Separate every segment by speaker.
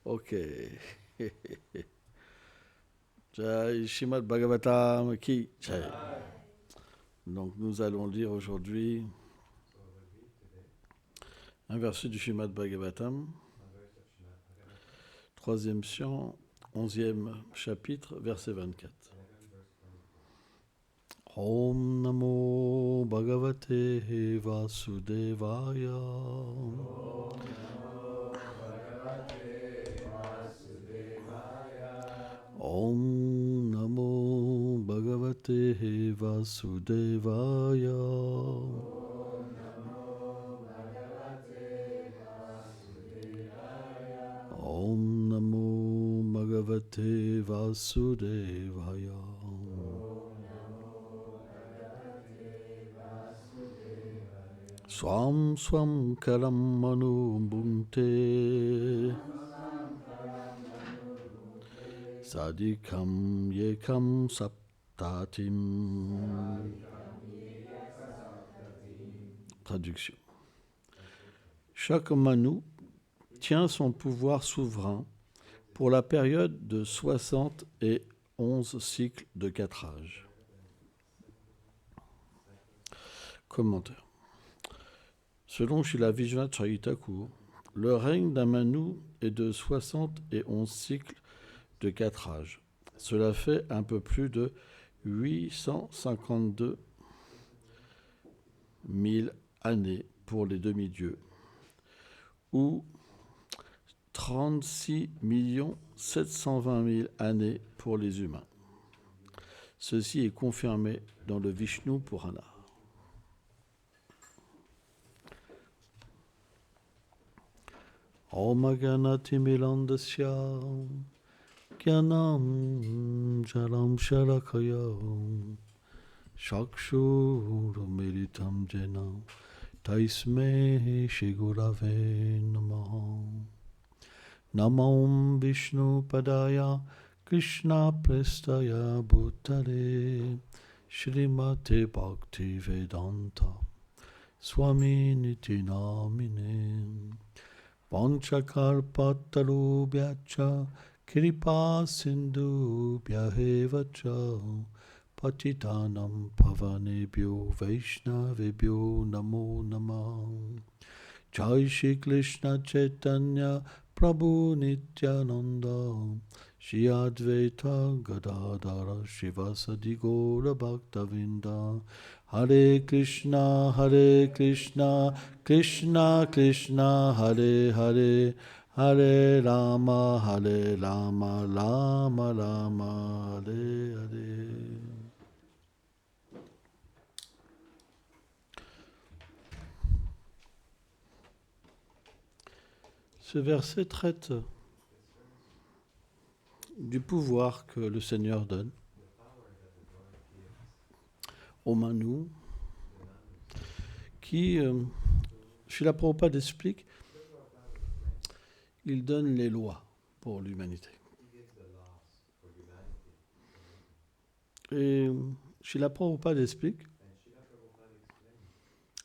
Speaker 1: Ok. Jai Shrimad Bhagavatam Ki Jai. Donc nous allons lire aujourd'hui un verset du Shrimad Bhagavatam, troisième chant, 11e chapitre, verset 24. Om Namo Bhagavate Vasudevaya. Om Namo Bhagavate Vasudevaya. Om Namo Bhagavate Vasudevaya. Swam Swam Karam Manu Bhunte Sadikam Yekam Saptatim. Traduction. Chaque Manu tient son pouvoir souverain pour la période de 71 cycles de 4 âges. Commentaire. Selon Srila Vishwanath Chaitanya Thakur, le règne d'un Manu est de 71 cycles de 4 âges. Cela fait un peu plus de 852 000 années pour les demi-dieux, ou 36 720 000 années pour les humains. Ceci est confirmé dans le Vishnu Purana. Om Ganati Milandasya Kyanam Jalam Sharakaya Shakshur Militam Jena Taisme Shigurave Namaha. Namam Vishnu Padaya Krishna Prestaya Bhutale Shrimate Bhakti Vedanta Swami Niti Namine Panchakarpatarubhyacha Kripa Sindhu Bhyahevacha Patitanam Pavanebhyo Vaishnavebhyo Namo Namah. Jai Shri Krishna Chaitanya Prabhu Nityananda Shri Advaita Gadadara Shivasadi Gaura Bhaktavinda. Hare Krishna Krishna Krishna Hare Hare Hare Rama Rama Rama Hare Hare. Ce verset traite du pouvoir que le Seigneur donne au Manu, qui, Srila Prabhupada explique, il donne les lois pour l'humanité. Et Srila Prabhupada explique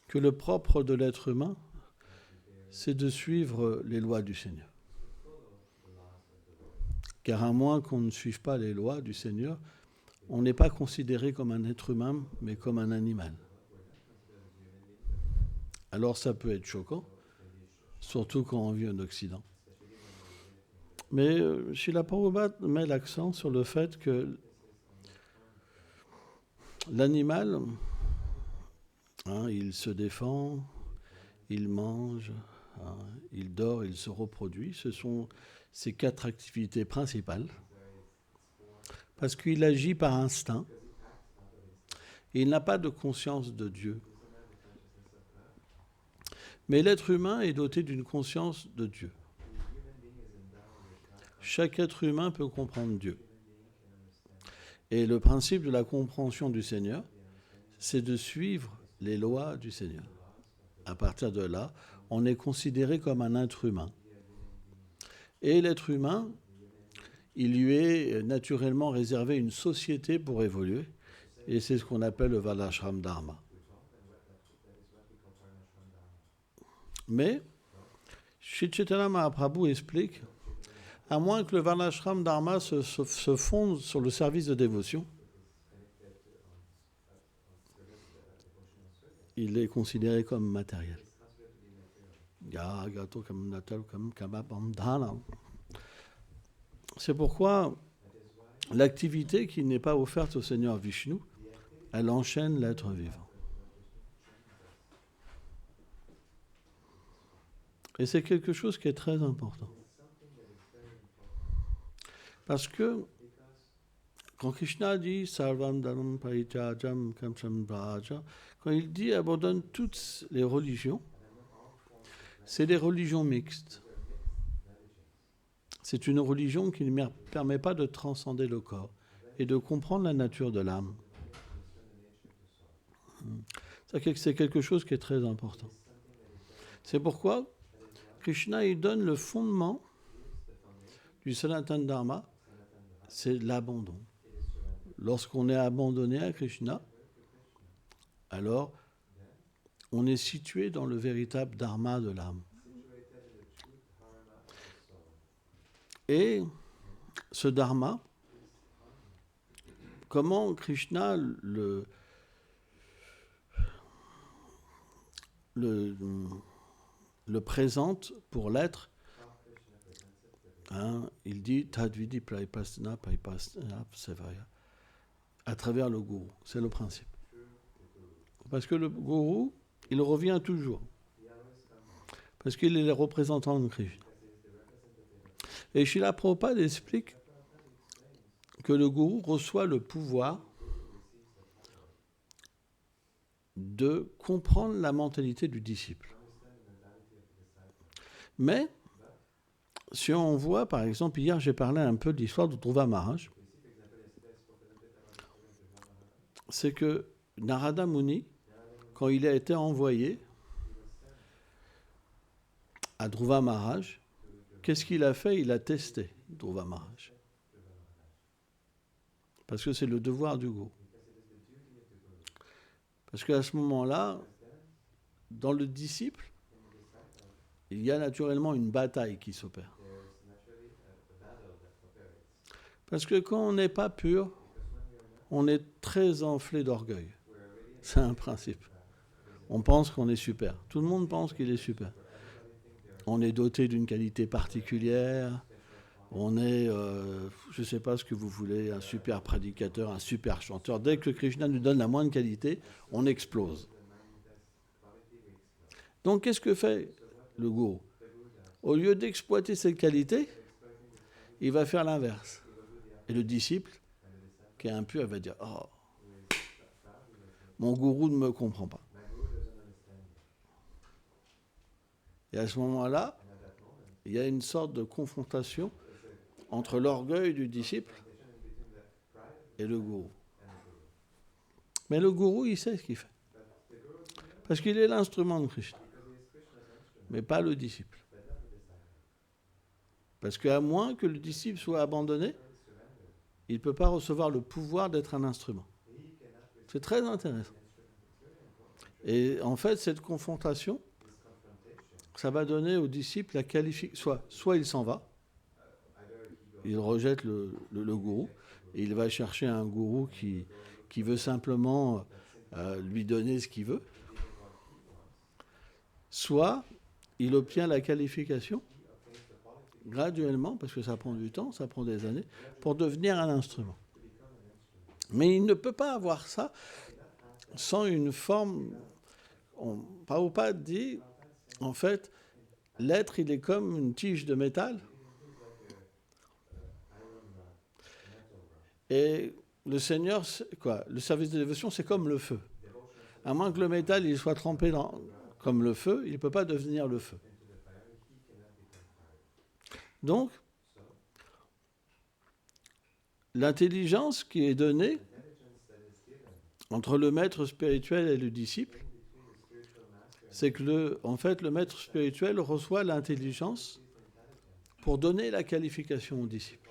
Speaker 1: que le propre de l'être humain, c'est de suivre les lois du Seigneur. Car à moins qu'on ne suive pas les lois du Seigneur, on n'est pas considéré comme un être humain, mais comme un animal. Alors ça peut être choquant, surtout quand on vit en Occident. Mais Srila Prabhupada met l'accent sur le fait que l'animal, il se défend, il mange, il dort, il se reproduit. Ce sont ses 4 activités principales. Parce qu'il agit par instinct. Et il n'a pas de conscience de Dieu. Mais l'être humain est doté d'une conscience de Dieu. Chaque être humain peut comprendre Dieu. Et le principe de la compréhension du Seigneur, c'est de suivre les lois du Seigneur. À partir de là, on est considéré comme un être humain. Et l'être humain, il lui est naturellement réservé une société pour évoluer. Et c'est ce qu'on appelle le Varnashram Dharma. Mais Sri Chaitanya Mahaprabhu explique À moins que le Varnashram Dharma se fonde sur le service de dévotion, il est considéré comme matériel. C'est pourquoi l'activité qui n'est pas offerte au Seigneur Vishnu, elle enchaîne l'être vivant. Et c'est quelque chose qui est très important. Parce que quand Krishna dit Sarvam Dhanam Parityatam Kamsam Vraja, quand il dit abandonne toutes les religions, c'est des religions mixtes. C'est une religion qui ne permet pas de transcender le corps et de comprendre la nature de l'âme. C'est quelque chose qui est très important. C'est pourquoi Krishna il donne le fondement du Sanatana Dharma, c'est l'abandon. Lorsqu'on est abandonné à Krishna, alors on est situé dans le véritable dharma de l'âme. Et ce dharma, comment Krishna le présente pour l'être, il dit Tadvidi Praipasana Praipasana Sevaya, à travers le gourou. C'est le principe. Parce que le gourou, il revient toujours. Parce qu'il est le représentant de Krishna. Et Srila Prabhupada explique que le gourou reçoit le pouvoir de comprendre la mentalité du disciple. Mais, si on voit, par exemple, hier j'ai parlé un peu de l'histoire de Dhruva Maharaj, c'est que Narada Muni, quand il a été envoyé à Dhruva Maharaj, qu'est-ce qu'il a fait? Il a testé Dhruva Maharaj. Parce que c'est le devoir du gourou. Parce qu'à ce moment-là, dans le disciple, il y a naturellement une bataille qui s'opère. Parce que quand on n'est pas pur, on est très enflé d'orgueil. C'est un principe. On pense qu'on est super. Tout le monde pense qu'il est super. On est doté d'une qualité particulière. On est, je ne sais pas ce que vous voulez, un super prédicateur, un super chanteur. Dès que Krishna nous donne la moindre qualité, on explose. Donc, qu'est-ce que fait le gourou? Au lieu d'exploiter cette qualité, il va faire l'inverse. Et le disciple, qui est impur, il va dire « Oh, mon gourou ne me comprend pas. » Et à ce moment-là, il y a une sorte de confrontation entre l'orgueil du disciple et le gourou. Mais le gourou, il sait ce qu'il fait. Parce qu'il est l'instrument de Krishna. Mais pas le disciple. Parce qu'à moins que le disciple soit abandonné, il ne peut pas recevoir le pouvoir d'être un instrument. C'est très intéressant. Et en fait, cette confrontation, ça va donner au disciple la qualification. Soit il s'en va, il rejette le gourou, et il va chercher un gourou qui veut simplement lui donner ce qu'il veut. Soit il obtient la qualification graduellement, parce que ça prend du temps, ça prend des années, pour devenir un instrument. Mais il ne peut pas avoir ça sans une forme... Prabhupada dit, en fait, l'être, il est comme une tige de métal. Et le Seigneur, quoi, le service de dévotion, c'est comme le feu. À moins que le métal il soit trempé comme le feu, il ne peut pas devenir le feu. Donc, l'intelligence qui est donnée entre le maître spirituel et le disciple, c'est que en fait, le maître spirituel reçoit l'intelligence pour donner la qualification au disciple.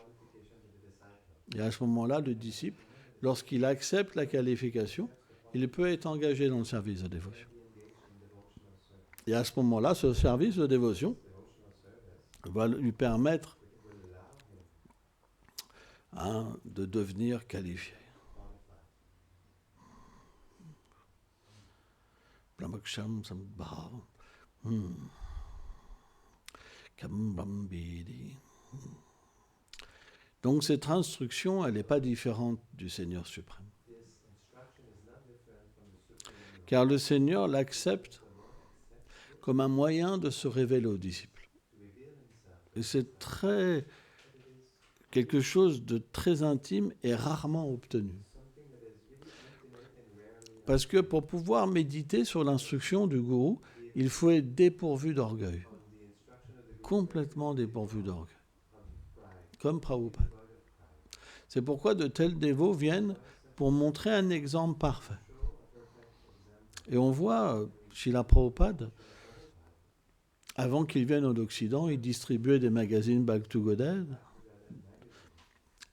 Speaker 1: Et à ce moment-là, le disciple, lorsqu'il accepte la qualification, il peut être engagé dans le service de dévotion. Et à ce moment-là, ce service de dévotion va lui permettre de devenir qualifié. Blamaksham Sambha. Kambambidi. Donc cette instruction, elle n'est pas différente du Seigneur suprême. Car le Seigneur l'accepte comme un moyen de se révéler aux disciples. Et c'est quelque chose de très intime et rarement obtenu. Parce que pour pouvoir méditer sur l'instruction du gourou, il faut être dépourvu d'orgueil. Complètement dépourvu d'orgueil. Comme Prabhupada. C'est pourquoi de tels dévots viennent pour montrer un exemple parfait. Et on voit, Srila Prabhupada, avant qu'il vienne en Occident, il distribuait des magazines Back to Godhead.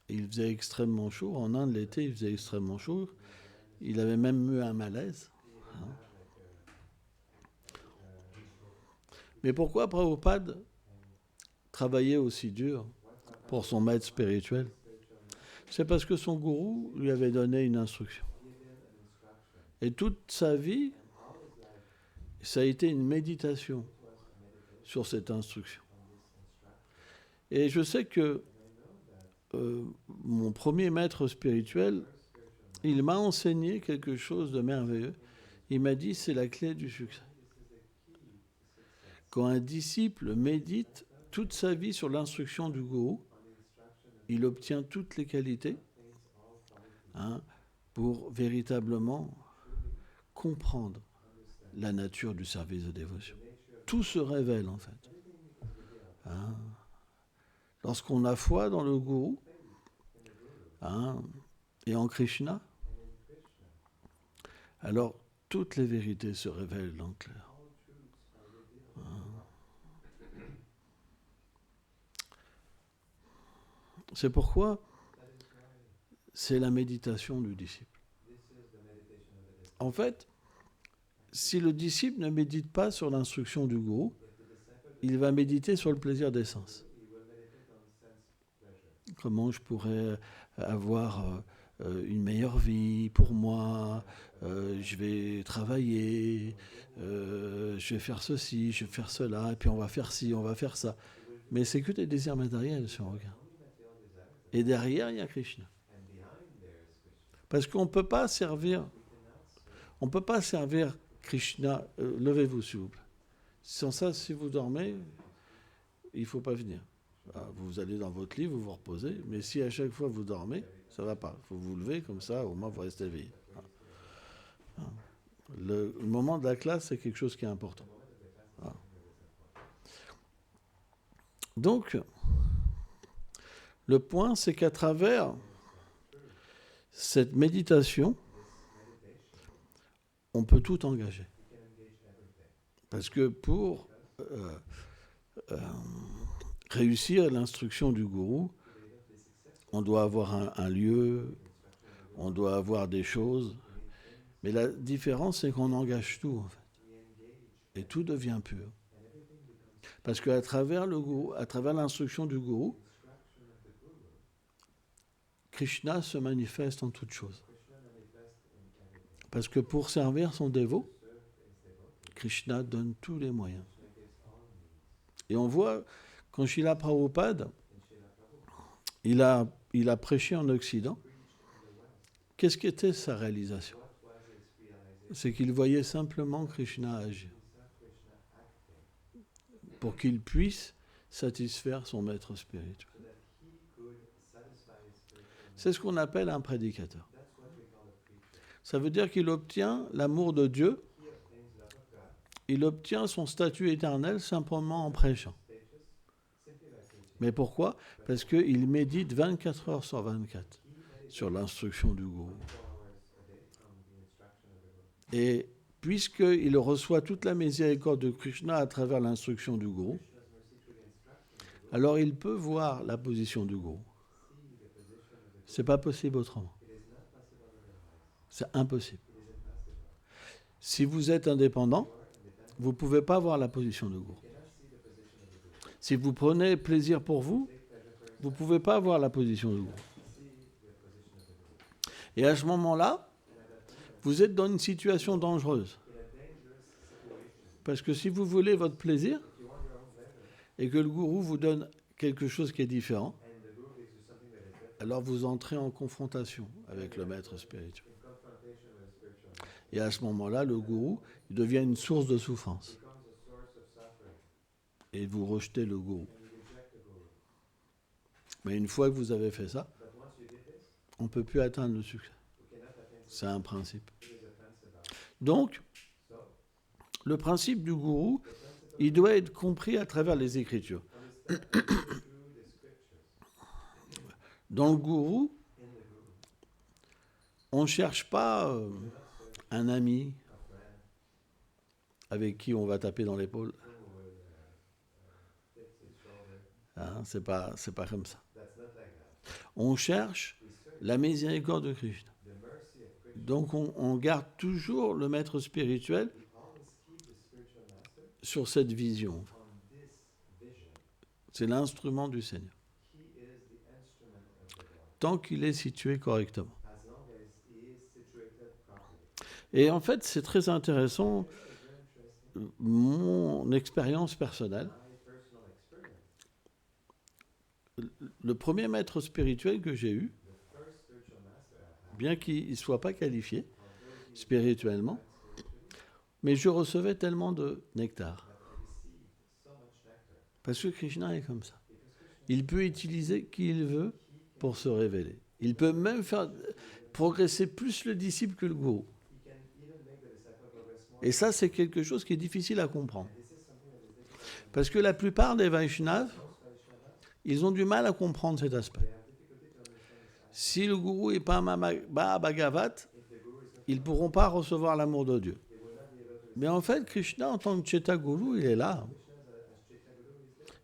Speaker 1: Il faisait extrêmement chaud. En Inde, l'été, il faisait extrêmement chaud. Il avait même eu un malaise. Mais pourquoi Prabhupada travaillait aussi dur pour son maître spirituel? C'est parce que son gourou lui avait donné une instruction. Et toute sa vie, ça a été une méditation sur cette instruction. Et je sais que mon premier maître spirituel, il m'a enseigné quelque chose de merveilleux. Il m'a dit, c'est la clé du succès. Quand un disciple médite toute sa vie sur l'instruction du gourou, il obtient toutes les qualités pour véritablement comprendre la nature du service de dévotion. Tout se révèle en fait. Lorsqu'on a foi dans le gourou et en Krishna, alors toutes les vérités se révèlent en clair. C'est pourquoi c'est la méditation du disciple. En fait, si le disciple ne médite pas sur l'instruction du gourou, il va méditer sur le plaisir des sens. Comment je pourrais avoir une meilleure vie pour moi, je vais travailler, je vais faire ceci, je vais faire cela, et puis on va faire ci, on va faire ça. Mais c'est que des désirs matériels si on regarde. Et derrière, il y a Krishna. Parce qu'on ne peut pas servir Krishna. Levez-vous, s'il vous plaît. Sans ça, si vous dormez, il ne faut pas venir. Vous allez dans votre lit, vous vous reposez, mais si à chaque fois vous dormez, ça ne va pas. Il faut vous lever comme ça, au moins vous restez éveillé. Le moment de la classe, c'est quelque chose qui est important. Donc, le point, c'est qu'à travers cette méditation, on peut tout engager. Parce que pour réussir l'instruction du gourou, on doit avoir un lieu, on doit avoir des choses. Mais la différence, c'est qu'on engage tout, en fait. Et tout devient pur. Parce qu'à travers le gourou, à travers l'instruction du gourou, Krishna se manifeste en toutes choses. Parce que pour servir son dévot, Krishna donne tous les moyens. Et on voit, quand Srila Prabhupada, il a prêché en Occident, qu'est-ce qu'était sa réalisation? C'est qu'il voyait simplement Krishna agir pour qu'il puisse satisfaire son maître spirituel. C'est ce qu'on appelle un prédicateur. Ça veut dire qu'il obtient l'amour de Dieu, il obtient son statut éternel simplement en prêchant. Mais pourquoi? Parce qu'il médite 24 heures sur 24 sur l'instruction du gourou. Et puisqu'il reçoit toute la miséricorde de Krishna à travers l'instruction du gourou, alors il peut voir la position du gourou. C'est pas possible autrement. C'est impossible. Si vous êtes indépendant, vous ne pouvez pas voir la position du gourou. Si vous prenez plaisir pour vous, vous ne pouvez pas voir la position du gourou. Et à ce moment-là, vous êtes dans une situation dangereuse. Parce que si vous voulez votre plaisir, et que le gourou vous donne quelque chose qui est différent, alors vous entrez en confrontation avec le maître spirituel. Et à ce moment-là, le gourou il devient une source de souffrance. Et vous rejetez le gourou. Mais une fois que vous avez fait ça, on ne peut plus atteindre le succès. C'est un principe. Donc, le principe du gourou, il doit être compris à travers les Écritures. Dans le gourou, on ne cherche pas un ami avec qui on va taper dans l'épaule. Hein, c'est pas comme ça. On cherche la miséricorde de Krishna. Donc on garde toujours le maître spirituel sur cette vision. C'est l'instrument du Seigneur. Tant qu'il est situé correctement. Et en fait, c'est très intéressant, mon expérience personnelle. Le premier maître spirituel que j'ai eu, bien qu'il ne soit pas qualifié spirituellement, mais je recevais tellement de nectar. Parce que Krishna est comme ça. Il peut utiliser qui il veut pour se révéler. Il peut même faire progresser plus le disciple que le gourou. Et ça, c'est quelque chose qui est difficile à comprendre. Parce que la plupart des Vaishnavas, ils ont du mal à comprendre cet aspect. Si le gourou n'est pas un Bhagavat, ils ne pourront pas recevoir l'amour de Dieu. Mais en fait, Krishna, en tant que Cheta Guru, il est là.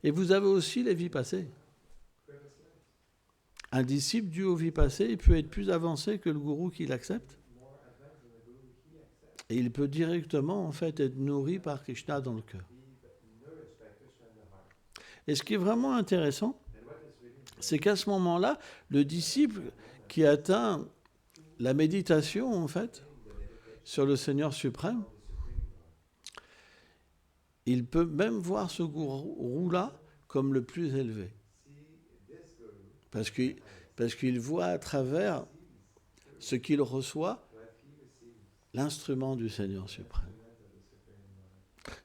Speaker 1: Et vous avez aussi les vies passées. Un disciple dû aux vies passées, il peut être plus avancé que le gourou qui l'accepte. Et il peut directement, en fait, être nourri par Krishna dans le cœur. Et ce qui est vraiment intéressant, c'est qu'à ce moment-là, le disciple qui atteint la méditation, en fait, sur le Seigneur suprême, il peut même voir ce gourou-là comme le plus élevé. Parce qu'il voit à travers ce qu'il reçoit l'instrument du Seigneur suprême.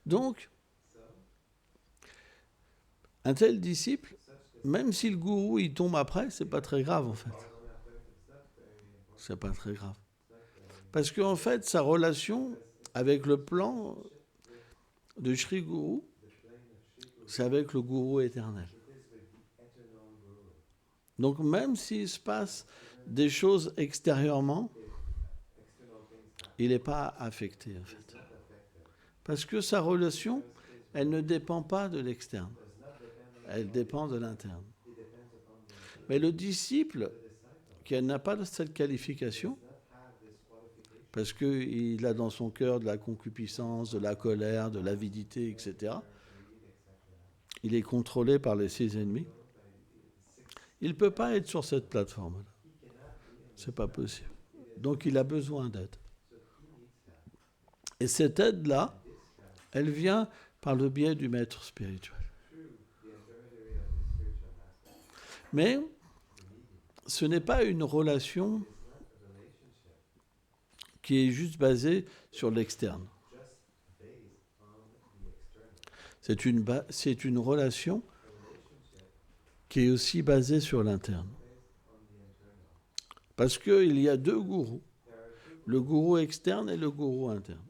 Speaker 1: Donc, un tel disciple, même si le gourou il tombe après, c'est pas très grave en fait. C'est pas très grave. Parce qu'en fait, sa relation avec le plan de Sri Guru, c'est avec le gourou éternel. Donc même s'il se passe des choses extérieurement, il n'est pas affecté en fait. Parce que sa relation, elle ne dépend pas de l'externe. Elle dépend de l'interne. Mais le disciple, qui n'a pas cette qualification, parce qu'il a dans son cœur de la concupiscence, de la colère, de l'avidité, etc., il est contrôlé par les 6 ennemis, il ne peut pas être sur cette plateforme-là. Ce n'est pas possible. Donc il a besoin d'aide. Et cette aide-là, elle vient par le biais du maître spirituel. Mais ce n'est pas une relation qui est juste basée sur l'externe. C'est une relation qui est aussi basée sur l'interne. Parce qu'il y a 2 gourous, le gourou externe et le gourou interne.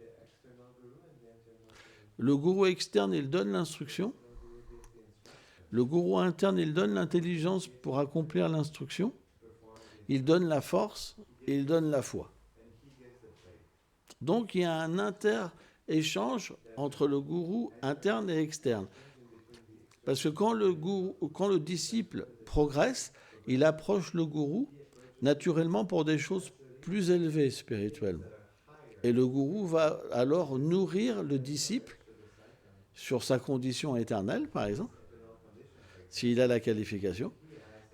Speaker 1: Le gourou externe, il donne l'instruction. Le gourou interne, il donne l'intelligence pour accomplir l'instruction. Il donne la force et il donne la foi. Donc il y a un inter-échange entre le gourou interne et externe. Parce que quand le disciple progresse, il approche le gourou naturellement pour des choses plus élevées spirituellement. Et le gourou va alors nourrir le disciple sur sa condition éternelle, par exemple, s'il a la qualification.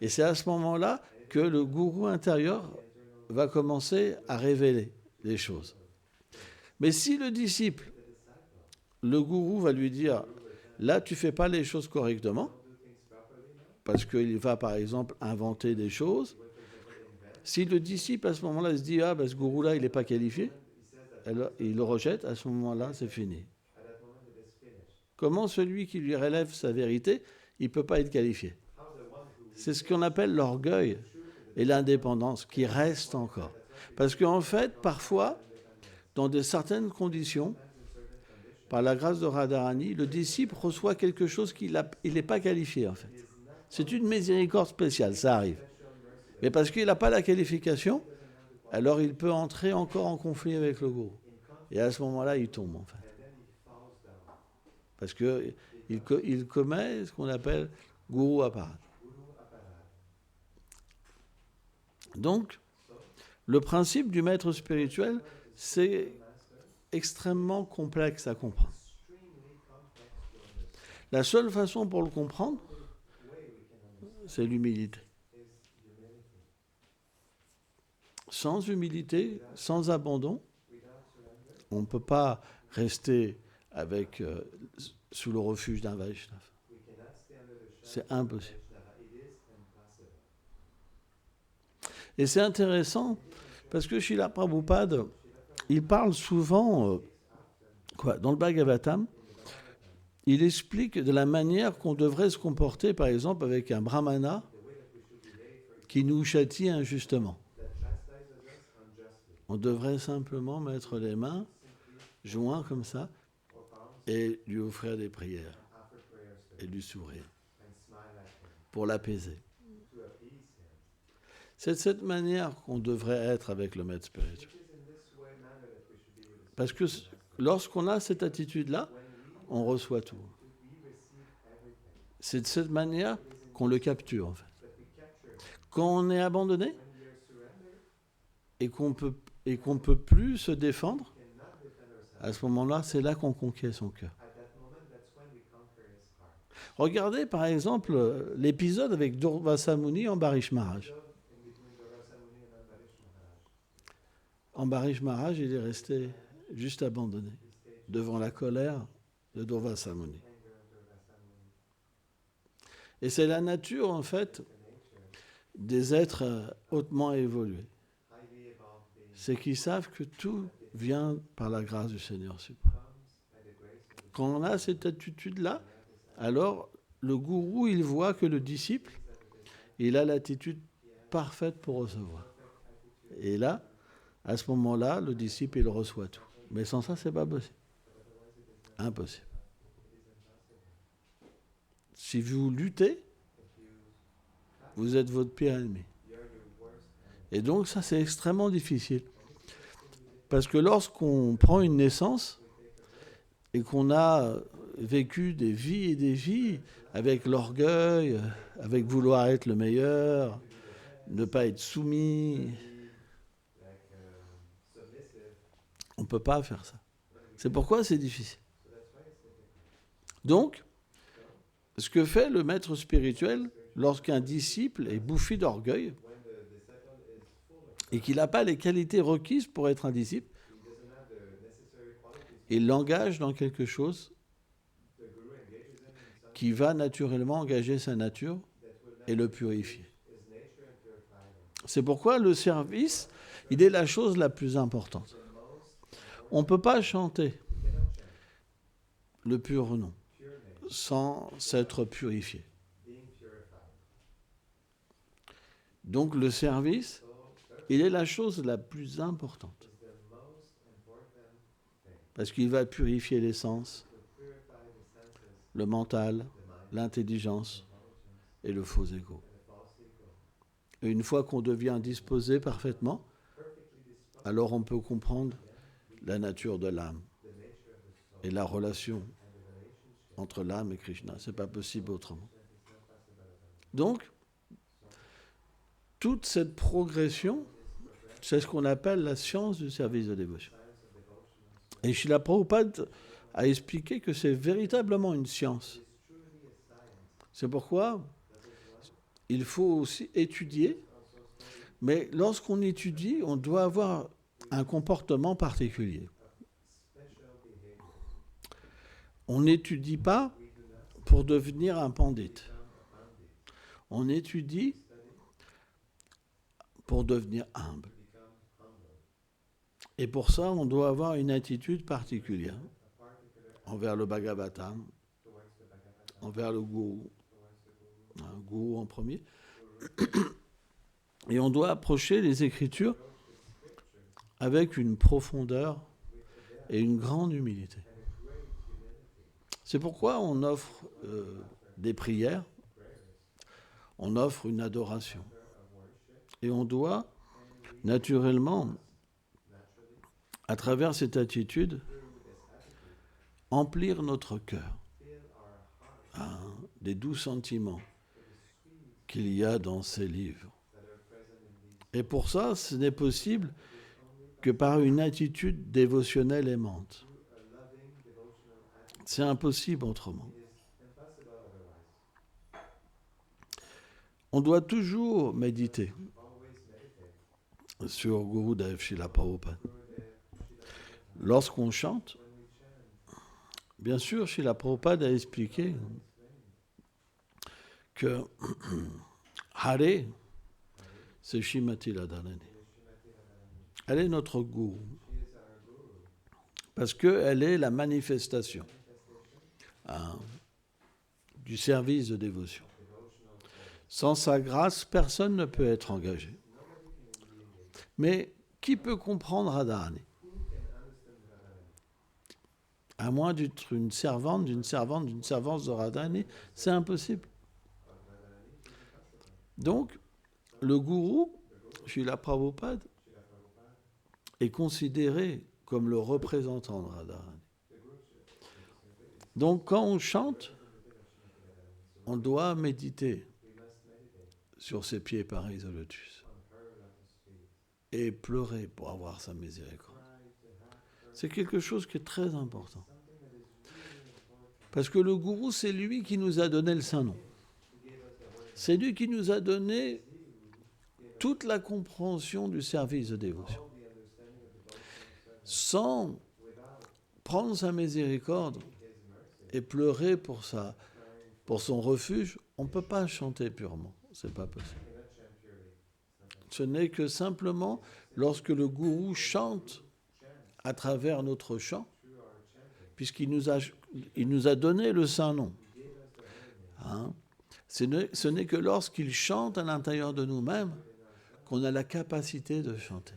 Speaker 1: Et c'est à ce moment-là que le gourou intérieur va commencer à révéler les choses. Mais si le disciple, le gourou va lui dire, là tu fais pas les choses correctement, parce qu'il va par exemple inventer des choses, si le disciple à ce moment-là se dit, ah ben ce gourou-là il n'est pas qualifié, alors, il le rejette, à ce moment-là c'est fini. Comment celui qui lui relève sa vérité, il ne peut pas être qualifié? C'est ce qu'on appelle l'orgueil et l'indépendance qui restent encore. Parce qu'en fait, parfois, dans de certaines conditions, par la grâce de Radharani, le disciple reçoit quelque chose qu'il n'est pas qualifié en fait. C'est une miséricorde spéciale, ça arrive. Mais parce qu'il n'a pas la qualification, alors il peut entrer encore en conflit avec le gourou. Et à ce moment-là, il tombe en fait. Parce qu'il commet ce qu'on appelle gourou apparat. Donc, le principe du maître spirituel, c'est extrêmement complexe à comprendre. La seule façon pour le comprendre, c'est l'humilité. Sans humilité, sans abandon, on ne peut pas rester sous le refuge d'un Vaishnava. C'est impossible. Et c'est intéressant parce que Srila Prabhupada, il parle souvent, dans le Bhagavatam, il explique de la manière qu'on devrait se comporter, par exemple, avec un brahmana qui nous châtie injustement. On devrait simplement mettre les mains joints comme ça et lui offrir des prières et lui sourire pour l'apaiser. C'est de cette manière qu'on devrait être avec le maître spirituel. Parce que lorsqu'on a cette attitude-là, on reçoit tout. C'est de cette manière qu'on le capture, en fait. Quand on est abandonné et qu'on peut plus se défendre, à ce moment-là, c'est là qu'on conquiert son cœur. Regardez par exemple l'épisode avec Durvasa Muni Ambarish Maharaj. Ambarish Maharaj, il est resté juste abandonné devant la colère de Durvasa Muni. Et c'est la nature, en fait, des êtres hautement évolués. C'est qu'ils savent que tout vient par la grâce du Seigneur suprême. Quand on a cette attitude-là, alors le gourou, il voit que le disciple, il a l'attitude parfaite pour recevoir. Et là, à ce moment-là, le disciple, il reçoit tout. Mais sans ça, c'est pas possible. Impossible. Si vous luttez, vous êtes votre pire ennemi. Et donc ça, c'est extrêmement difficile. Parce que lorsqu'on prend une naissance et qu'on a vécu des vies et des vies avec l'orgueil, avec vouloir être le meilleur, ne pas être soumis, on ne peut pas faire ça. C'est pourquoi c'est difficile. Donc, ce que fait le maître spirituel lorsqu'un disciple est bouffi d'orgueil et qu'il n'a pas les qualités requises pour être un disciple, il l'engage dans quelque chose qui va naturellement engager sa nature et le purifier. C'est pourquoi le service, il est la chose la plus importante. On ne peut pas chanter le pur nom sans s'être purifié. Donc le service, il est la chose la plus importante. Parce qu'il va purifier les sens, le mental, l'intelligence et le faux ego. Et une fois qu'on devient disposé parfaitement, alors on peut comprendre la nature de l'âme et la relation entre l'âme et Krishna. Ce n'est pas possible autrement. Donc, toute cette progression, c'est ce qu'on appelle la science du service de dévotion. Et Srila Prabhupada a expliqué que c'est véritablement une science. C'est pourquoi il faut aussi étudier Mais lorsqu'on étudie, on doit avoir un comportement particulier. On n'étudie pas pour devenir un pandit. On étudie pour devenir humble. Et pour ça, on doit avoir une attitude particulière envers le Bhagavatam, envers le gourou, un gourou en premier. Et on doit approcher les Écritures avec une profondeur et une grande humilité. C'est pourquoi on offre des prières, on offre une adoration. Et on doit, naturellement, à travers cette attitude, emplir notre cœur des doux sentiments qu'il y a dans ces livres. Et pour ça, ce n'est possible que par une attitude dévotionnelle aimante. C'est impossible autrement. On doit toujours méditer sur Gurudev Srila Prabhupada. Lorsqu'on chante, bien sûr, Srila Prabhupada a expliqué que Hare, c'est Srimati Radharani. Elle est notre gourou. Parce qu'elle est la manifestation du service de dévotion. Sans sa grâce, personne ne peut être engagé. Mais qui peut comprendre Radharani? À moins d'être une servante de Radharani, c'est impossible. Donc, le gourou, Srila Prabhupada, est considéré comme le représentant de Radharani. Donc, quand on chante, on doit méditer sur ses pieds pareils au lotus et pleurer pour avoir sa miséricorde. C'est quelque chose qui est très important. Parce que le gourou, c'est lui qui nous a donné le saint nom. C'est lui qui nous a donné toute la compréhension du service de dévotion. Sans prendre sa miséricorde et pleurer pour son refuge, on ne peut pas chanter purement. Ce n'est pas possible. Ce n'est que simplement lorsque le gourou chante à travers notre chant, puisqu'il nous a donné le saint nom. Ce n'est que lorsqu'il chante à l'intérieur de nous-mêmes qu'on a la capacité de chanter.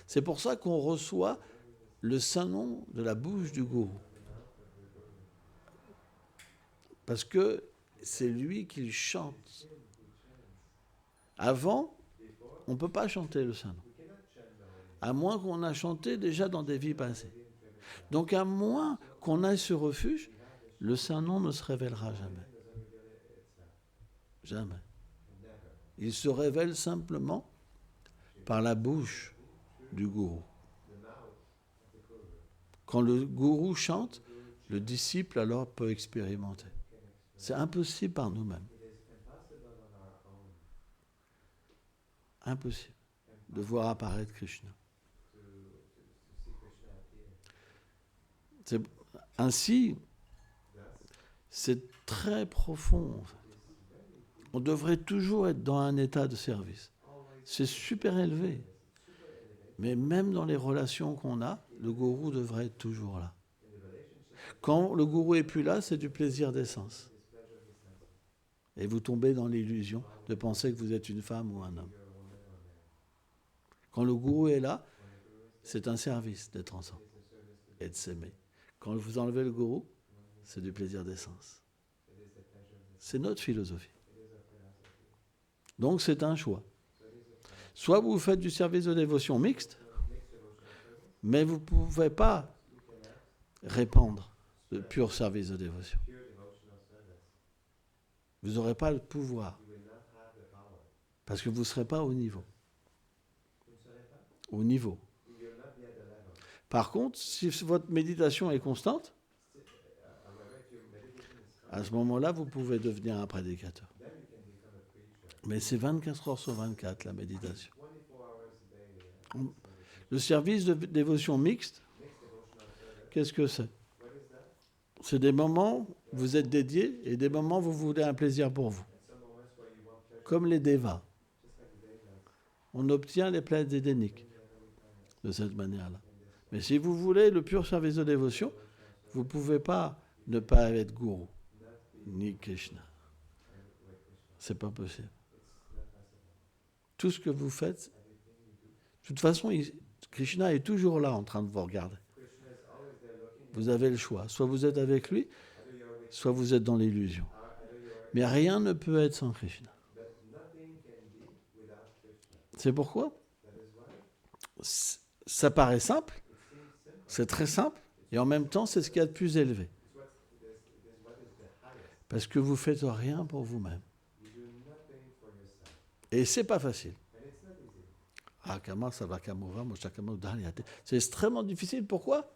Speaker 1: C'est pour ça qu'on reçoit le saint nom de la bouche du gourou. Parce que c'est lui qui chante. Avant, on ne peut pas chanter le saint nom. À moins qu'on a chanté déjà dans des vies passées. Donc à moins qu'on aille ce refuge, le saint nom ne se révélera jamais. Jamais. Il se révèle simplement par la bouche du gourou. Quand le gourou chante, le disciple alors peut expérimenter. C'est impossible par nous-mêmes. Impossible de voir apparaître Krishna. Ainsi, c'est très profond. En fait. On devrait toujours être dans un état de service. C'est super élevé. Mais même dans les relations qu'on a, le gourou devrait être toujours là. Quand le gourou n'est plus là, c'est du plaisir des sens. Et vous tombez dans l'illusion de penser que vous êtes une femme ou un homme. Quand le gourou est là, c'est un service d'être ensemble et de s'aimer. Quand vous enlevez le gourou, c'est du plaisir des sens. C'est notre philosophie. Donc c'est un choix. Soit vous faites du service de dévotion mixte, mais vous ne pouvez pas répandre le pur service de dévotion. Vous n'aurez pas le pouvoir, parce que vous ne serez pas au niveau. Au niveau. Par contre, si votre méditation est constante, à ce moment-là, vous pouvez devenir un prédicateur. Mais c'est 24 heures sur 24, la méditation. Le service de dévotion mixte, qu'est-ce que c'est? C'est des moments où vous êtes dédiés et des moments où vous voulez un plaisir pour vous. Comme les devas. On obtient les plaisirs édéniques de cette manière-là. Mais si vous voulez le pur service de dévotion, vous ne pouvez pas ne pas être gourou, ni Krishna. C'est pas possible. Tout ce que vous faites, de toute façon, Krishna est toujours là en train de vous regarder. Vous avez le choix. Soit vous êtes avec lui, soit vous êtes dans l'illusion. Mais rien ne peut être sans Krishna. C'est pourquoi ça paraît simple, c'est très simple, et en même temps, c'est ce qu'il y a de plus élevé. Parce que vous ne faites rien pour vous-même. Et c'est pas facile. C'est extrêmement difficile. Pourquoi?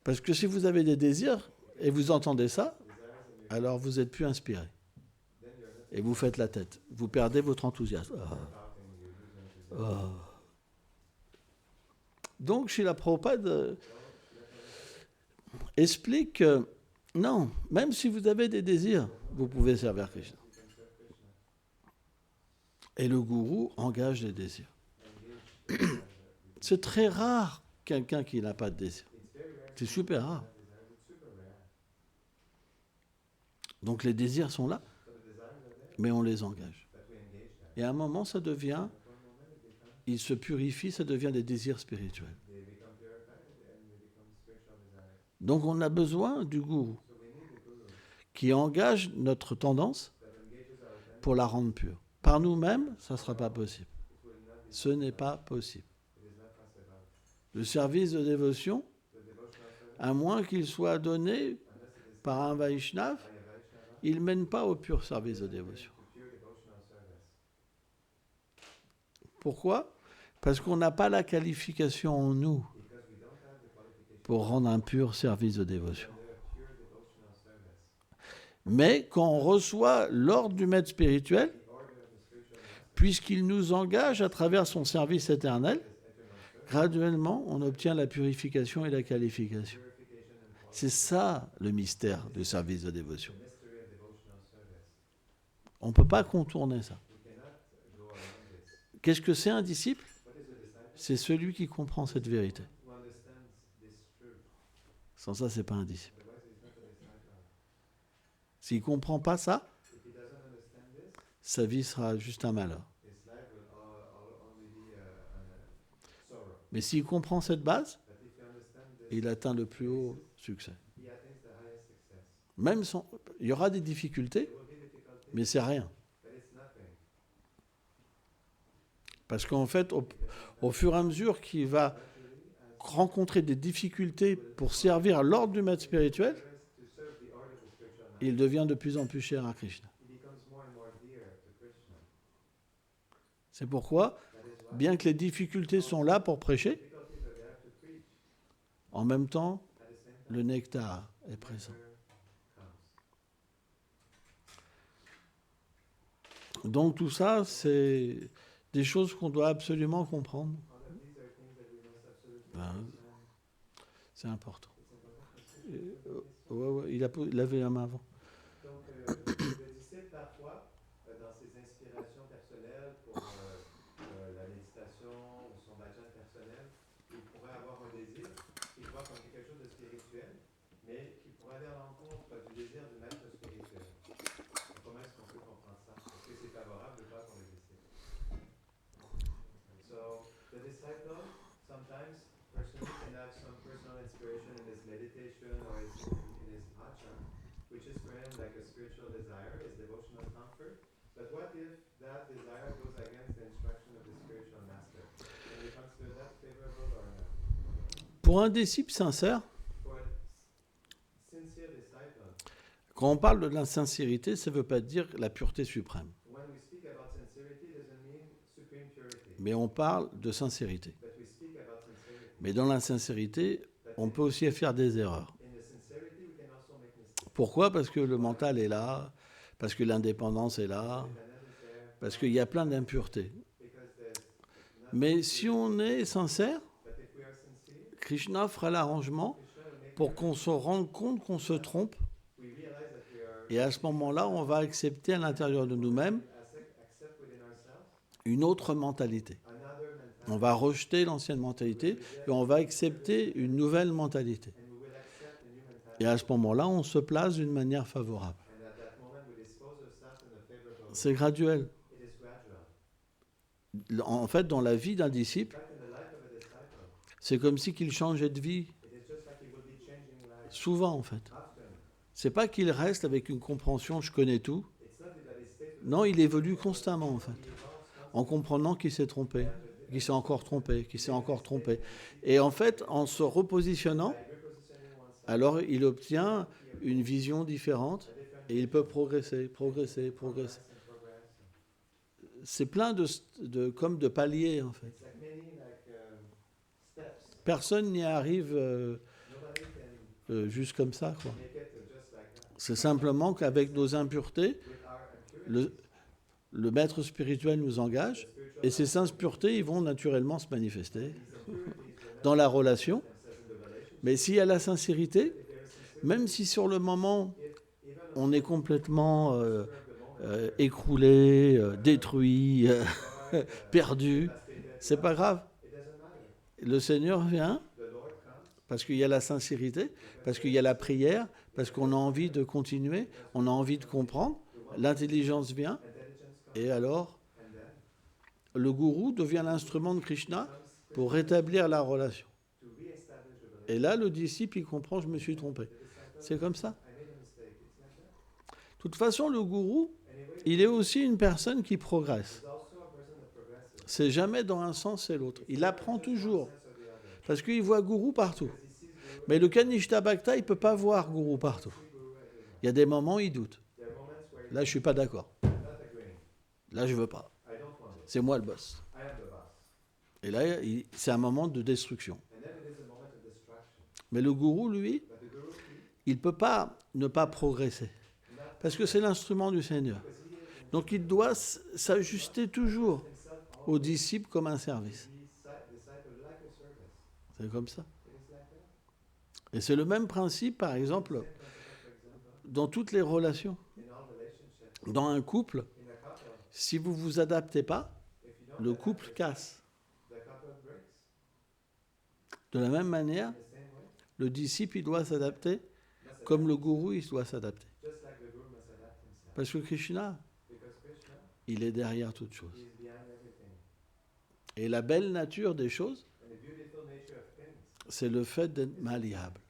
Speaker 1: Parce que si vous avez des désirs et vous entendez ça, alors vous n'êtes plus inspiré. Et vous faites la tête. Vous perdez votre enthousiasme. Donc, Srila Prabhupada explique que non, même si vous avez des désirs, vous pouvez servir Krishna. Et le gourou engage les désirs. C'est très rare quelqu'un qui n'a pas de désir. C'est super rare. Donc les désirs sont là, mais on les engage. Et à un moment, ça devient, il se purifie, ça devient des désirs spirituels. Donc on a besoin du gourou qui engage notre tendance pour la rendre pure. Par nous-mêmes, ça ne sera pas possible. Ce n'est pas possible. Le service de dévotion, à moins qu'il soit donné par un Vaishnav, il ne mène pas au pur service de dévotion. Pourquoi? Parce qu'on n'a pas la qualification en nous pour rendre un pur service de dévotion. Mais quand on reçoit l'ordre du maître spirituel, puisqu'il nous engage à travers son service éternel, graduellement, on obtient la purification et la qualification. C'est ça le mystère du service de dévotion. On ne peut pas contourner ça. Qu'est-ce que c'est un disciple? C'est celui qui comprend cette vérité. Sans ça, ce n'est pas un disciple. S'il ne comprend pas ça, sa vie sera juste un malheur. Mais s'il comprend cette base, il atteint le plus haut succès. Même sans, il y aura des difficultés, mais c'est rien. Parce qu'en fait, au fur et à mesure qu'il va rencontrer des difficultés pour servir l'ordre du maître spirituel, il devient de plus en plus cher à Krishna. C'est pourquoi, bien que les difficultés sont là pour prêcher, en même temps, le nectar est présent. Donc tout ça, c'est des choses qu'on doit absolument comprendre. C'est important. Il avait la main avant.
Speaker 2: Donc, le disciple, parfois, dans ses inspirations personnelles pour la méditation ou son bhajan personnel, il pourrait avoir un désir qu'il voit comme quelque chose de spirituel, mais qui pourrait aller à l'encontre du désir du maître spirituel. Comment est-ce qu'on peut comprendre ça? Est-ce que c'est favorable ou pas pour le disciple? So, the disciple, sometimes, personally can have some personal inspiration in his meditation or in his bhajan, which is for him like a spiritual desire, his devotional comfort. But what if that desire goes against the instruction of the spiritual master? Can we consider that favorable or not?
Speaker 1: Pour un disciple sincère,
Speaker 2: For a sincere disciple,
Speaker 1: quand on parle de la sincérité, ça ne veut pas dire la pureté suprême.
Speaker 2: when we speak about sincerity, it doesn't mean supreme purity.
Speaker 1: Mais on parle de sincérité.
Speaker 2: But we speak about sincerity.
Speaker 1: Mais dans la sincérité, on peut aussi faire des erreurs.
Speaker 2: In the sincerity, we can also make mistakes.
Speaker 1: Pourquoi? Parce que le mental est là, parce que l'indépendance est là,
Speaker 2: Independence
Speaker 1: parce qu'il y a plein d'impuretés. Mais si on est sincère, Krishna fera l'arrangement pour qu'on se rende compte qu'on se trompe. Et à ce moment-là, on va accepter à l'intérieur de nous-mêmes une autre mentalité. On va rejeter l'ancienne mentalité et on va accepter une nouvelle mentalité. Et à ce moment-là, on se place d'une manière favorable. C'est graduel. En fait, dans la vie d'un disciple, c'est comme si qu'il changeait de vie souvent, en fait. C'est pas qu'il reste avec une compréhension, je connais tout. Non, il évolue constamment, en fait, en comprenant qu'il s'est trompé, qu'il s'est encore trompé, qu'il s'est encore trompé. Et en fait, en se repositionnant, alors il obtient une vision différente et il peut progresser. C'est plein comme de paliers, en fait. Personne n'y arrive juste comme ça, quoi. C'est simplement qu'avec nos impuretés, le maître spirituel nous engage et ces impuretés, ils vont naturellement se manifester dans la relation. Mais s'il y a la sincérité, même si sur le moment, on est complètement écroulé, détruit, perdu, c'est pas grave. Le Seigneur vient parce qu'il y a la sincérité, parce qu'il y a la prière, parce qu'on a envie de continuer, on a envie de comprendre. L'intelligence vient et alors le gourou devient l'instrument de Krishna pour rétablir la relation. Et là, le disciple, il comprend, je me suis trompé. C'est comme ça. De toute façon, le gourou, il est aussi une personne qui progresse. C'est jamais dans un sens et l'autre. Il apprend toujours. Parce qu'il voit gourou partout. Mais le Kanishta Bhakta, il ne peut pas voir gourou partout. Il y a des moments où il doute. Là, je ne suis pas d'accord. Là, je ne veux pas. C'est moi le boss. Et là, c'est un moment de destruction. Mais le gourou, lui, il ne peut pas ne pas progresser. Parce que c'est l'instrument du Seigneur. Donc il doit s'ajuster toujours au disciple comme un service. C'est comme ça. Et c'est le même principe, par exemple, dans toutes les relations. Dans un couple, si vous ne vous adaptez pas, le couple casse. De la même manière, le disciple, il doit s'adapter comme le gourou, il doit s'adapter. Parce que Krishna, il est derrière toute chose. Et la belle nature des choses, c'est le fait d'être malléable.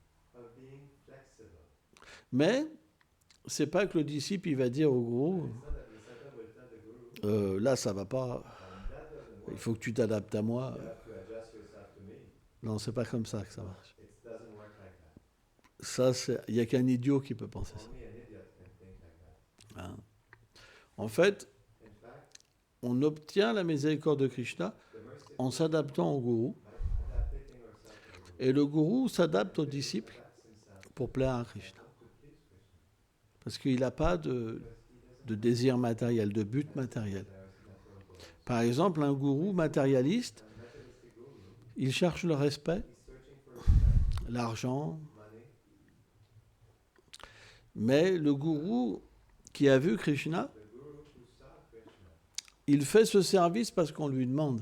Speaker 1: Mais c'est pas que le disciple il va dire au gourou là ça va pas, il faut que tu t'adaptes à moi. Non, c'est pas comme ça que ça marche. Ça, il n'y a qu'un idiot qui peut penser ça. Hein? En fait, on obtient la miséricorde de Krishna en s'adaptant au gourou. Et le gourou s'adapte au disciple pour plaire à Krishna. Parce qu'il n'a pas de désir matériel, de but matériel. Par exemple, un gourou matérialiste, il cherche le respect, l'argent. Mais le gourou qui a vu Krishna, il fait ce service parce qu'on lui demande.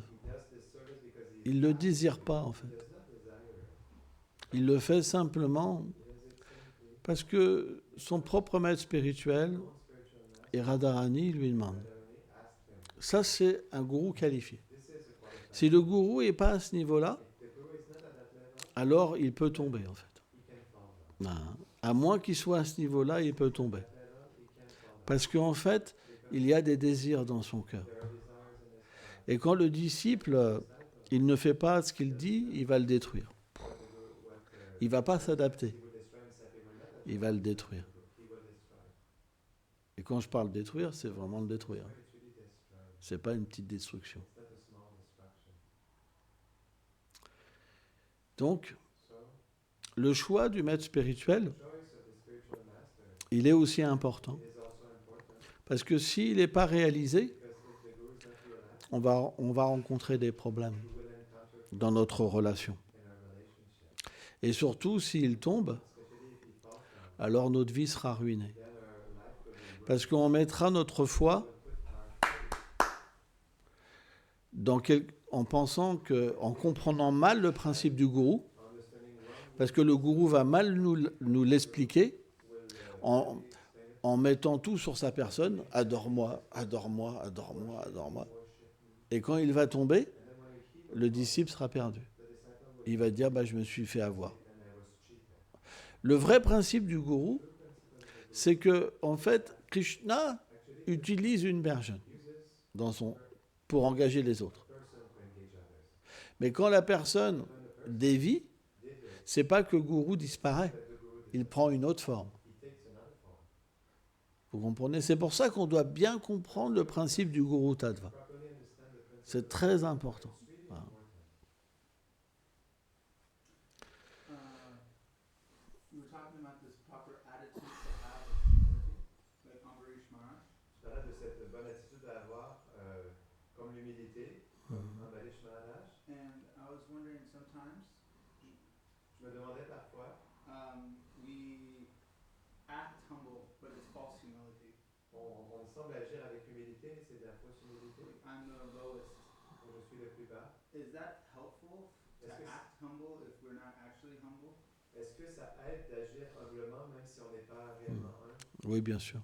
Speaker 1: Il ne le désire pas, en fait. Il le fait simplement parce que son propre maître spirituel et Radharani lui demandent. Ça, c'est un gourou qualifié. Si le gourou n'est pas à ce niveau-là, alors il peut tomber, en fait. Non. À moins qu'il soit à ce niveau-là, il peut tomber. Parce qu'en fait, il y a des désirs dans son cœur. Et quand le disciple, il ne fait pas ce qu'il dit, il va le détruire. Il ne va pas s'adapter. Il va le détruire. Et quand je parle détruire, c'est vraiment le détruire. Ce n'est pas une petite destruction. Donc, le choix du maître spirituel, il est aussi important. Parce que s'il n'est pas réalisé, on va rencontrer des problèmes dans notre relation. Et surtout, s'il tombe, alors notre vie sera ruinée. Parce qu'on mettra notre foi en pensant en comprenant mal le principe du gourou, parce que le gourou va mal nous l'expliquer en mettant tout sur sa personne, adore-moi, adore-moi, adore-moi, adore-moi. Et quand il va tomber, le disciple sera perdu. Il va dire, je me suis fait avoir. Le vrai principe du gourou, c'est que, en fait, Krishna utilise une personne pour engager les autres. Mais quand la personne dévie, c'est pas que le gourou disparaît, il prend une autre forme. Vous comprenez? C'est pour ça qu'on doit bien comprendre le principe du Guru Tattva. C'est très important. Voilà.
Speaker 2: Je parlais de cette bonne attitude à avoir, comme l'humilité, comme Ambarish Maharaj. Je me demandais parfois, on semble agir avec humilité, mais c'est de la fausse humilité. Je suis le plus bas. Est-ce que ça aide d'agir humblement, même si on n'est pas réellement humble?
Speaker 1: Oui, bien sûr.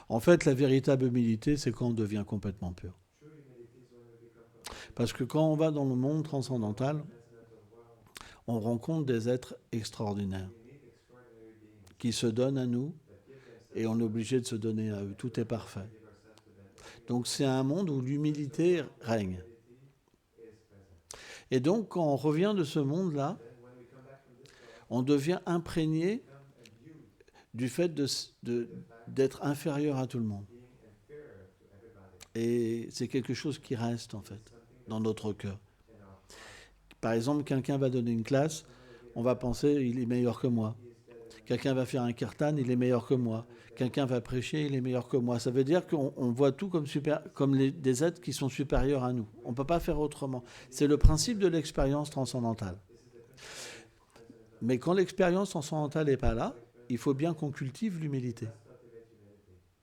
Speaker 1: En fait, la véritable humilité, c'est quand on devient complètement pur. Parce que quand on va dans le monde transcendantal, on rencontre des êtres extraordinaires qui se donnent à nous et on est obligé de se donner à eux. Tout est parfait. Donc c'est un monde où l'humilité règne. Et donc quand on revient de ce monde-là, on devient imprégné du fait d'être inférieur à tout le monde. Et c'est quelque chose qui reste en fait dans notre cœur. Par exemple, quelqu'un va donner une classe, on va penser il est meilleur que moi. Quelqu'un va faire un kirtan, il est meilleur que moi. Quelqu'un va prêcher, il est meilleur que moi. Ça veut dire qu'on voit tout comme des êtres qui sont supérieurs à nous. On ne peut pas faire autrement. C'est le principe de l'expérience transcendantale. Mais quand l'expérience transcendantale n'est pas là, il faut bien qu'on cultive l'humilité.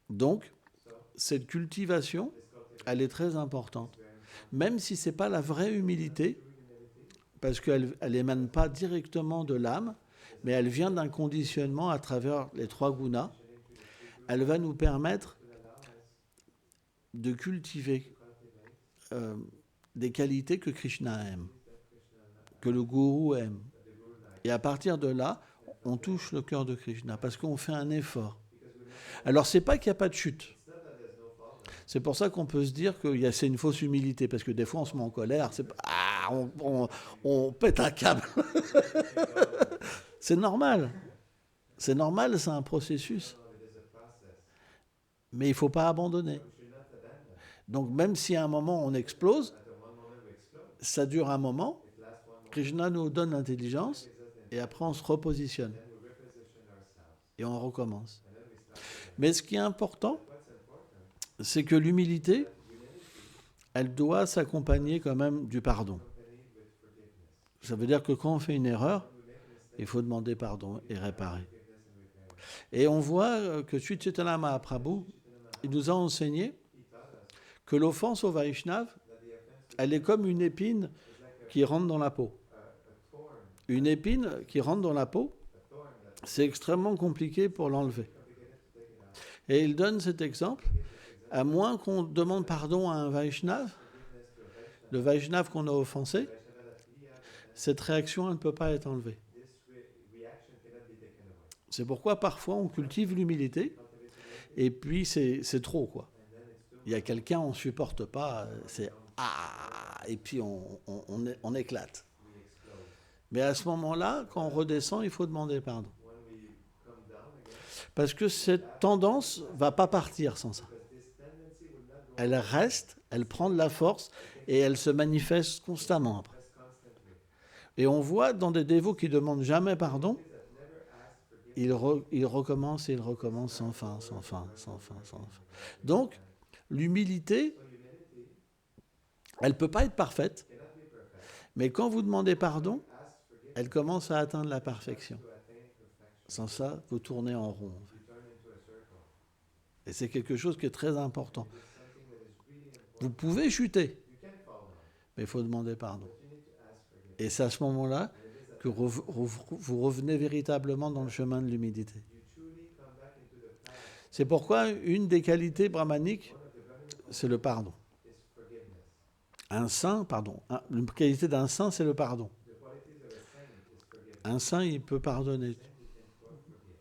Speaker 1: Donc, cette cultivation, elle est très importante. Même si ce n'est pas la vraie humilité, parce qu'elle n'émane pas directement de l'âme, mais elle vient d'un conditionnement à travers les 3 gunas. Elle va nous permettre de cultiver des qualités que Krishna aime, que le gourou aime. Et à partir de là, on touche le cœur de Krishna, parce qu'on fait un effort. Alors, ce n'est pas qu'il n'y a pas de chute. C'est pour ça qu'on peut se dire que c'est une fausse humilité, parce que des fois, on se met en colère, on pète un câble. C'est normal. C'est normal, c'est un processus. Mais il ne faut pas abandonner. Donc même si à un moment on explose, ça dure un moment, Krishna nous donne l'intelligence, et après on se repositionne. Et on recommence. Mais ce qui est important, c'est que l'humilité, elle doit s'accompagner quand même du pardon. Ça veut dire que quand on fait une erreur, il faut demander pardon et réparer. Et on voit que Sri Chaitanya Mahaprabhu, il nous a enseigné que l'offense au Vaishnav, elle est comme une épine qui rentre dans la peau. Une épine qui rentre dans la peau, c'est extrêmement compliqué pour l'enlever. Et il donne cet exemple, à moins qu'on demande pardon à un Vaishnav, le Vaishnav qu'on a offensé, cette réaction elle ne peut pas être enlevée. C'est pourquoi parfois on cultive l'humilité et puis c'est trop quoi. Il y a quelqu'un on ne supporte pas, c'est et puis on éclate. Mais à ce moment-là, quand on redescend, il faut demander pardon. Parce que cette tendance ne va pas partir sans ça. Elle reste, elle prend de la force et elle se manifeste constamment après. Et on voit dans des dévots qui ne demandent jamais pardon, ils recommencent et ils recommencent sans fin, sans fin, sans fin, sans fin. Donc, l'humilité, Elle ne peut pas être parfaite,
Speaker 2: cannot be perfect.
Speaker 1: mais quand vous demandez pardon,
Speaker 2: Ask forgiveness.
Speaker 1: elle commence à atteindre la perfection.
Speaker 2: To attain perfection.
Speaker 1: Sans ça, vous tournez en rond. En fait.
Speaker 2: You turn into a circle.
Speaker 1: Et c'est quelque chose qui est très important.
Speaker 2: It is something that is really important.
Speaker 1: Vous pouvez chuter,
Speaker 2: You can fall down,
Speaker 1: mais il faut demander pardon.
Speaker 2: but you need to ask forgiveness.
Speaker 1: Et c'est à ce moment-là
Speaker 2: And it is at
Speaker 1: que vous revenez véritablement dans le chemin de l'humilité.
Speaker 2: you truly come back into the path.
Speaker 1: C'est pourquoi une des qualités brahmaniques,
Speaker 2: One of the Brahmin
Speaker 1: c'est le pardon.
Speaker 2: is forgiveness.
Speaker 1: Un saint, pardon. Une qualité d'un saint, c'est le pardon.
Speaker 2: The qualities of a saint is forgiveness.
Speaker 1: Un saint, il peut pardonner.
Speaker 2: Saint, you can forgive.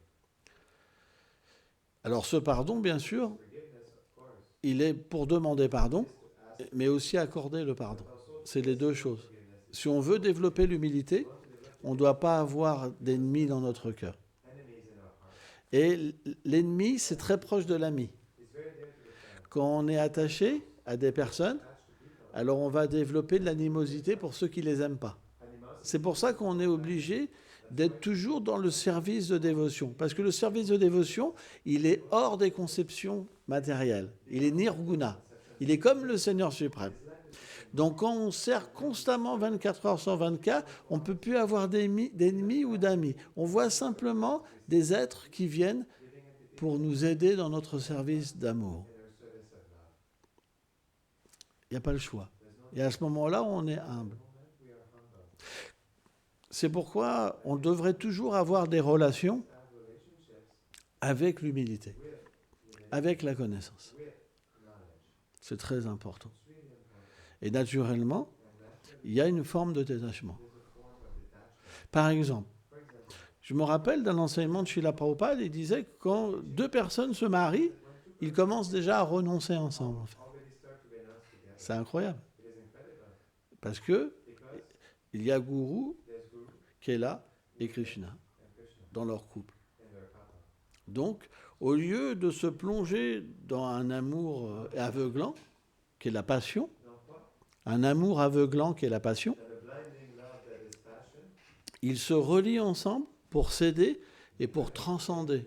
Speaker 1: Alors ce pardon, bien sûr,
Speaker 2: Forgiveness, of course,
Speaker 1: il est pour demander pardon,
Speaker 2: is to ask,
Speaker 1: mais aussi accorder le pardon.
Speaker 2: but also
Speaker 1: C'est les deux choses.
Speaker 2: forgiveness.
Speaker 1: Si on veut développer l'humilité, on ne doit pas avoir d'ennemis dans notre cœur.
Speaker 2: Enemies in our heart.
Speaker 1: Et l'ennemi, c'est très proche de l'ami.
Speaker 2: It's very dear to the friend.
Speaker 1: Quand on est attaché à des personnes,
Speaker 2: Attached to people.
Speaker 1: alors on va développer de l'animosité pour ceux qui ne les aiment pas.
Speaker 2: Animosity.
Speaker 1: C'est pour ça qu'on est obligé d'être toujours dans le service de dévotion. Parce que le service de dévotion, il est hors des conceptions matérielles. Il est nirguna. Il est comme le Seigneur suprême. Donc quand on sert constamment 24 heures sur 24, on ne peut plus avoir d'ennemis ou d'amis. On voit simplement des êtres qui viennent pour nous aider dans notre service d'amour.
Speaker 2: In our service of love.
Speaker 1: Il n'y a pas le choix.
Speaker 2: There's no
Speaker 1: Et à ce moment-là, on est humble.
Speaker 2: moment we are humble.
Speaker 1: C'est pourquoi on devrait toujours avoir des relations
Speaker 2: Have relationships
Speaker 1: avec l'humilité,
Speaker 2: with humility,
Speaker 1: avec la connaissance.
Speaker 2: with knowledge.
Speaker 1: C'est très important.
Speaker 2: It's really important.
Speaker 1: Et naturellement,
Speaker 2: And naturally,
Speaker 1: il y a une forme de détachement.
Speaker 2: there's a form of detachment.
Speaker 1: Par exemple,
Speaker 2: For example,
Speaker 1: je me rappelle d'un enseignement de Srila Prabhupada, il disait que quand deux personnes se marient, ils commencent déjà à renoncer ensemble. En fait.
Speaker 2: already start to renounce together.
Speaker 1: C'est incroyable.
Speaker 2: It is incredible
Speaker 1: Parce que
Speaker 2: because
Speaker 1: il y a Guru
Speaker 2: there's Guru
Speaker 1: qui est là et Krishna
Speaker 2: and Krishna
Speaker 1: dans leur couple.
Speaker 2: in their couple.
Speaker 1: Donc, au lieu de se plonger dans un amour aveuglant, qui est la passion,
Speaker 2: Now what?
Speaker 1: un amour aveuglant qui est la passion,
Speaker 2: That a blinding love that is passion,
Speaker 1: ils se relient ensemble pour s'aider et pour transcender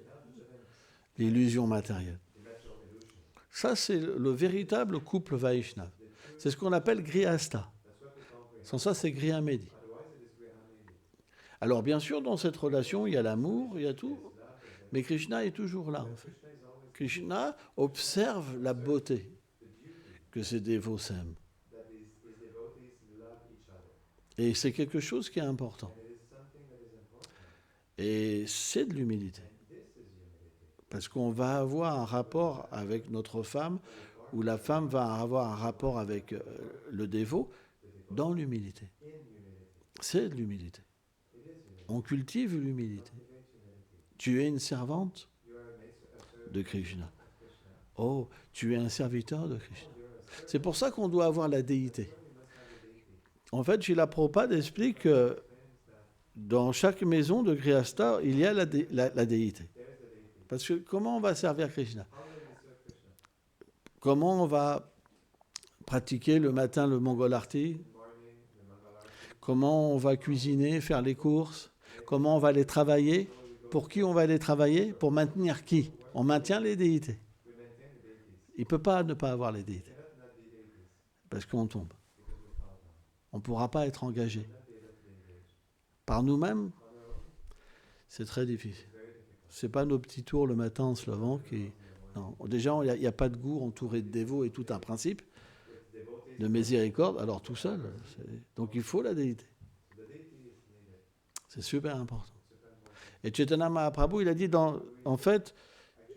Speaker 1: l'illusion matérielle.
Speaker 2: the natural illusion.
Speaker 1: Ça, c'est le véritable couple Vaishnava. C'est ce qu'on appelle Grihastha.
Speaker 2: That's what we call Griha.
Speaker 1: Sans ça, c'est Grihamedi.
Speaker 2: Otherwise, it is Grihamedi.
Speaker 1: Alors, bien sûr, dans cette relation, il y a l'amour, il y a tout, mais Krishna est toujours là. En fait.
Speaker 2: Krishna is always
Speaker 1: Krishna observe la beauté
Speaker 2: the beauty
Speaker 1: que ses dévots s'aiment.
Speaker 2: that his devotees love each other.
Speaker 1: Et c'est quelque chose qui est important.
Speaker 2: And it is something that is important.
Speaker 1: Et c'est de l'humilité.
Speaker 2: This is humility.
Speaker 1: Parce qu'on va avoir un rapport avec notre femme, ou la femme va avoir un rapport avec le dévot, dans l'humilité.
Speaker 2: In humility.
Speaker 1: C'est de l'humilité.
Speaker 2: It is humility.
Speaker 1: On cultive l'humilité.
Speaker 2: Cultivate humility.
Speaker 1: Tu es une servante
Speaker 2: You are a servant
Speaker 1: de Krishna.
Speaker 2: of Krishna.
Speaker 1: Oh, tu es un serviteur de Krishna.
Speaker 2: You are a servant.
Speaker 1: C'est pour ça qu'on doit avoir la déité.
Speaker 2: You must have a deity.
Speaker 1: En fait, Srila Prabhupada explique que dans chaque maison de Grihastha, il y a la déité.
Speaker 2: There is a deity.
Speaker 1: Parce que comment on va servir Krishna?
Speaker 2: How will we serve Krishna?
Speaker 1: Comment on va pratiquer le matin le Mongol Arti?
Speaker 2: In the morning, the Mangalarti.
Speaker 1: Comment on va cuisiner, faire les courses? Comment on va les travailler? Pour qui on va les travailler? Pour maintenir qui? On maintient les déités.
Speaker 2: We maintain the deities.
Speaker 1: Il ne peut pas ne pas avoir les
Speaker 2: We
Speaker 1: déités,
Speaker 2: cannot not be deities
Speaker 1: parce qu'on tombe.
Speaker 2: because we fall down.
Speaker 1: On ne pourra pas être engagé.
Speaker 2: We will not be able to be engaged.
Speaker 1: Par nous-mêmes,
Speaker 2: On our own,
Speaker 1: c'est très difficile.
Speaker 2: it's very difficult.
Speaker 1: Ce n'est pas nos petits tours le matin en se levant qui... Non. Déjà, il n'y a pas de goût entouré de dévots et tout un principe
Speaker 2: With devotees,
Speaker 1: de miséricorde, alors tout seul. Donc il faut la déité.
Speaker 2: the deity is needed.
Speaker 1: C'est super important.
Speaker 2: Super important.
Speaker 1: Et Chaitanya Mahaprabhu, il a dit, en fait,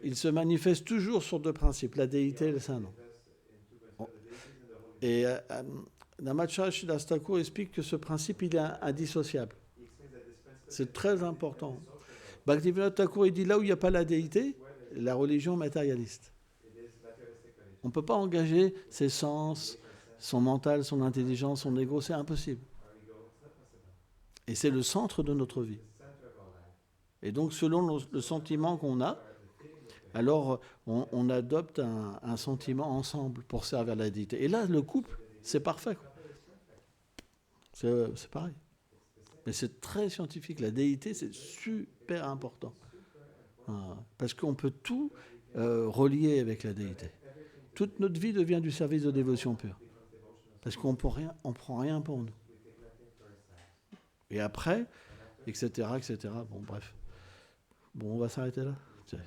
Speaker 1: il se manifeste toujours sur deux principes, la déité et le saint nom.
Speaker 2: Manifest in two principles, the deities and the holy.
Speaker 1: Et Namacharya Sridhar Thakur explique que ce principe, il est indissociable.
Speaker 2: He explains that this principle
Speaker 1: C'est très important.
Speaker 2: is social.
Speaker 1: Bhaktivinoda Thakur, il dit, là où il n'y a pas la déité, la religion matérialiste.
Speaker 2: It is materialistic religion.
Speaker 1: On ne peut pas engager ses sens, son mental, son intelligence, son ego, c'est impossible.
Speaker 2: Our ego, it's not possible.
Speaker 1: Et c'est le centre de notre vie.
Speaker 2: It's the center of our life.
Speaker 1: Et donc, selon le sentiment qu'on a,
Speaker 2: Or the feeling that we have.
Speaker 1: alors on adopte un sentiment ensemble pour servir la déité. Et là, le couple, c'est parfait. Quoi. C'est pareil. Mais c'est très scientifique. La déité, c'est super important. Parce qu'on peut tout relier avec la déité. Toute notre vie devient du service de dévotion pure.
Speaker 2: Becomes devotional
Speaker 1: Parce qu'on ne prend rien pour nous. Et après, etc., etc. Bon, bref. Bon, on va s'arrêter là. Tiens.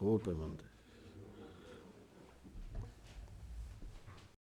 Speaker 1: Oh, pas mal.